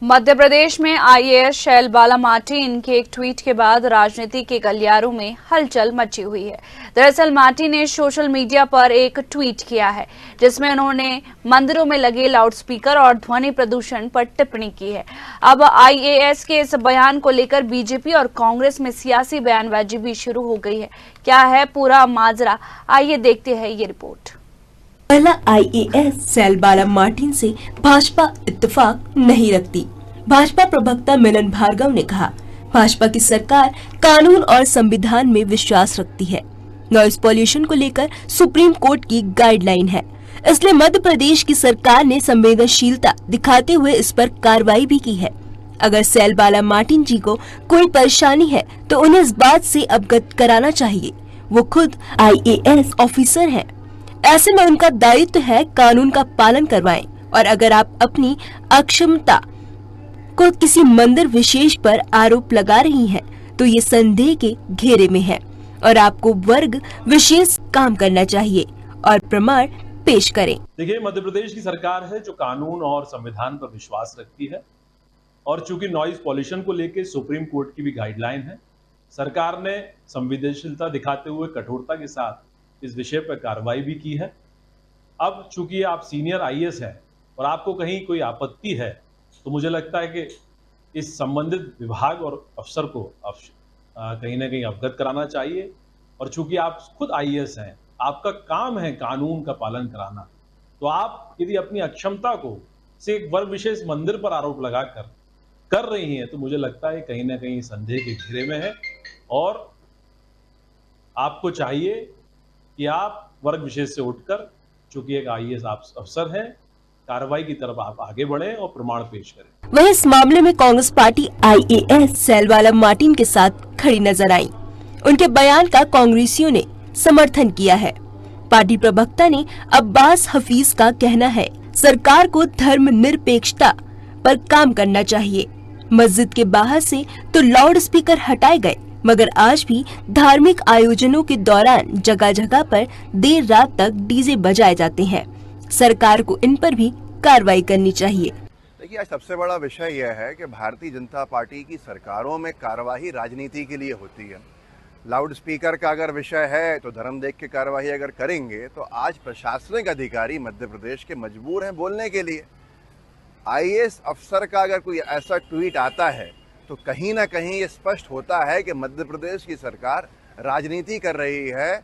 मध्य प्रदेश में आईएएस शैल बाला मार्टिन के एक ट्वीट के बाद राजनीति के गलियारों में हलचल मची हुई है। दरअसल मार्टिन ने सोशल मीडिया पर एक ट्वीट किया है जिसमें उन्होंने मंदिरों में लगे लाउडस्पीकर और ध्वनि प्रदूषण पर टिप्पणी की है। अब आईएएस के इस बयान को लेकर बीजेपी और कांग्रेस में सियासी बयानबाजी भी शुरू हो गई है। क्या है पूरा माजरा, आइए देखते हैं ये रिपोर्ट। पहला आईएएस शैल बाला मार्टिन से भाजपा इत्तेफाक नहीं रखती। भाजपा प्रवक्ता मिलन भार्गव ने कहा, भाजपा की सरकार कानून और संविधान में विश्वास रखती है। नॉइज पॉल्यूशन को लेकर सुप्रीम कोर्ट की गाइडलाइन है, इसलिए मध्य प्रदेश की सरकार ने संवेदनशीलता दिखाते हुए इस पर कार्रवाई भी की है। अगर शैल बाला मार्टिन जी को कोई परेशानी है तो उन्हें इस बात से अवगत कराना चाहिए। वो खुद आईएएस ऑफिसर हैं। ऐसे में उनका दायित्व है कानून का पालन करवाएं। और अगर आप अपनी अक्षमता को किसी मंदिर विशेष पर आरोप लगा रही हैं, तो ये संदेह के घेरे में है और आपको वर्ग विशेष काम करना चाहिए और प्रमाण पेश करें। देखिए, मध्य प्रदेश की सरकार है जो कानून और संविधान पर विश्वास रखती है और चूंकि नॉइज पॉल्यूशन को लेकर सुप्रीम कोर्ट की भी गाइडलाइन है, सरकार ने संवेदनशीलता दिखाते हुए कठोरता के साथ इस विषय पर कार्रवाई भी की है। अब चूंकि आप सीनियर आईएएस हैं और आपको कहीं कोई आपत्ति है, तो मुझे लगता है कि इस संबंधित विभाग और अफसर को कहीं ना कहीं अवगत कराना चाहिए। और चूंकि आप खुद आईएएस हैं, आपका काम है कानून का पालन कराना, तो आप यदि अपनी अक्षमता को से एक वर्ग विशेष मंदिर पर आरोप लगाकर कर रही हैं, तो मुझे लगता है कहीं ना कहीं संदेह के घेरे में है और आपको चाहिए कि आप वर्ग विशेष से उठकर, चूंकि एक आईएएस अफसर हैं, कार्रवाई की तरफ आप आगे बढ़ें और प्रमाण पेश करें। वहीं इस मामले में कांग्रेस पार्टी आईएएस शैल बाला मार्टिन के साथ खड़ी नजर आई। उनके बयान का कांग्रेसियों ने समर्थन किया है। पार्टी प्रवक्ता ने अब्बास हफीज का कहना है, सरकार को धर्मनिरपेक्षता पर काम करना चाहिए। मस्जिद के बाहर से तो लाउड स्पीकर हटाए गए, मगर आज भी धार्मिक आयोजनों के दौरान जगह जगह पर देर रात तक डीजे बजाए जाते हैं। सरकार को इन पर भी कार्रवाई करनी चाहिए। देखिए, आज सबसे बड़ा विषय यह है कि भारतीय जनता पार्टी की सरकारों में कार्रवाई राजनीति के लिए होती है। लाउड स्पीकर का अगर विषय है तो धर्म देख के कार्रवाई अगर करेंगे, तो आज प्रशासनिक अधिकारी मध्य प्रदेश के मजबूर हैं बोलने के लिए। आईएएस अफसर का अगर कोई ऐसा ट्वीट आता है तो कहीं ना कहीं ये स्पष्ट होता है कि मध्य प्रदेश की सरकार राजनीति कर रही है।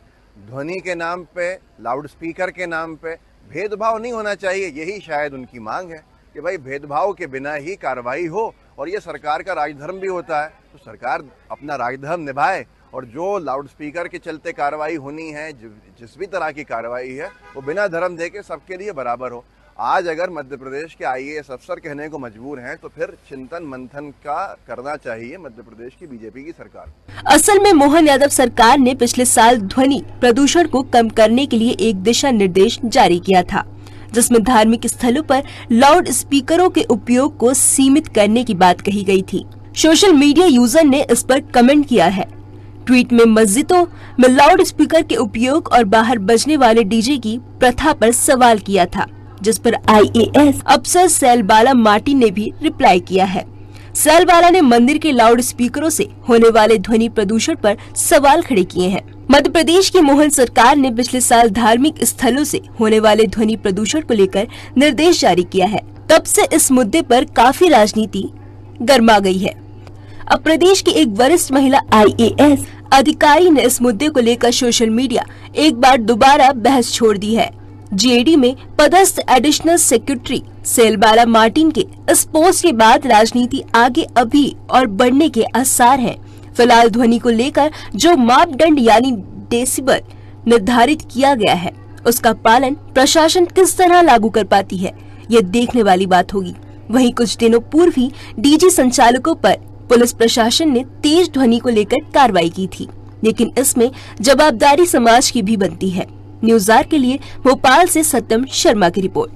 ध्वनि के नाम पे, लाउड स्पीकर के नाम पे भेदभाव नहीं होना चाहिए। यही शायद उनकी मांग है कि भाई भेदभाव के बिना ही कार्रवाई हो, और ये सरकार का राजधर्म भी होता है, तो सरकार अपना राजधर्म निभाए और जो लाउड स्पीकर के चलते कार्रवाई होनी है, जिस भी तरह की कार्रवाई है, वो बिना धर्म देके सबके लिए बराबर हो। आज अगर मध्य प्रदेश के आईएएस अफसर कहने को मजबूर हैं, तो फिर चिंतन मंथन का करना चाहिए मध्य प्रदेश की बीजेपी की सरकार। असल में मोहन यादव सरकार ने पिछले साल ध्वनि प्रदूषण को कम करने के लिए एक दिशा निर्देश जारी किया था, जिसमें धार्मिक स्थलों पर लाउड स्पीकरों के उपयोग को सीमित करने की बात कही गई थी। सोशल मीडिया यूजर ने इस पर कमेंट किया है। ट्वीट में मस्जिदों में लाउड स्पीकर के उपयोग और बाहर बजने वाले डीजे की प्रथा पर सवाल किया था, जिस पर आईएएस अफसर शैल बाला मार्टिन ने भी रिप्लाई किया है। शैल बाला ने मंदिर के लाउड स्पीकरों से होने वाले ध्वनि प्रदूषण पर सवाल खड़े किए हैं। मध्य प्रदेश की मोहन सरकार ने पिछले साल धार्मिक स्थलों से होने वाले ध्वनि प्रदूषण को लेकर निर्देश जारी किया है। तब से इस मुद्दे पर काफी राजनीति गर्मा गई है। अब प्रदेश की एक वरिष्ठ महिला आईएएस अधिकारी ने इस मुद्दे को लेकर सोशल मीडिया एक बार दोबारा बहस छोड़ दी है। जीएडी में पदस्थ एडिशनल सेक्रेटरी शैल बाला मार्टिन के इस पोस्ट के बाद राजनीति आगे अभी और बढ़ने के आसार हैं। फिलहाल ध्वनि को लेकर जो मापदंड यानी डेसिबल निर्धारित किया गया है, उसका पालन प्रशासन किस तरह लागू कर पाती है, यह देखने वाली बात होगी। वहीं कुछ दिनों पूर्व ही डीजे संचालकों पर पुलिस प्रशासन ने तेज ध्वनि को लेकर कार्रवाई की थी, लेकिन इसमें जवाबदारी समाज की भी बनती है। न्यूज़ आर के लिए भोपाल से सत्यम शर्मा की रिपोर्ट।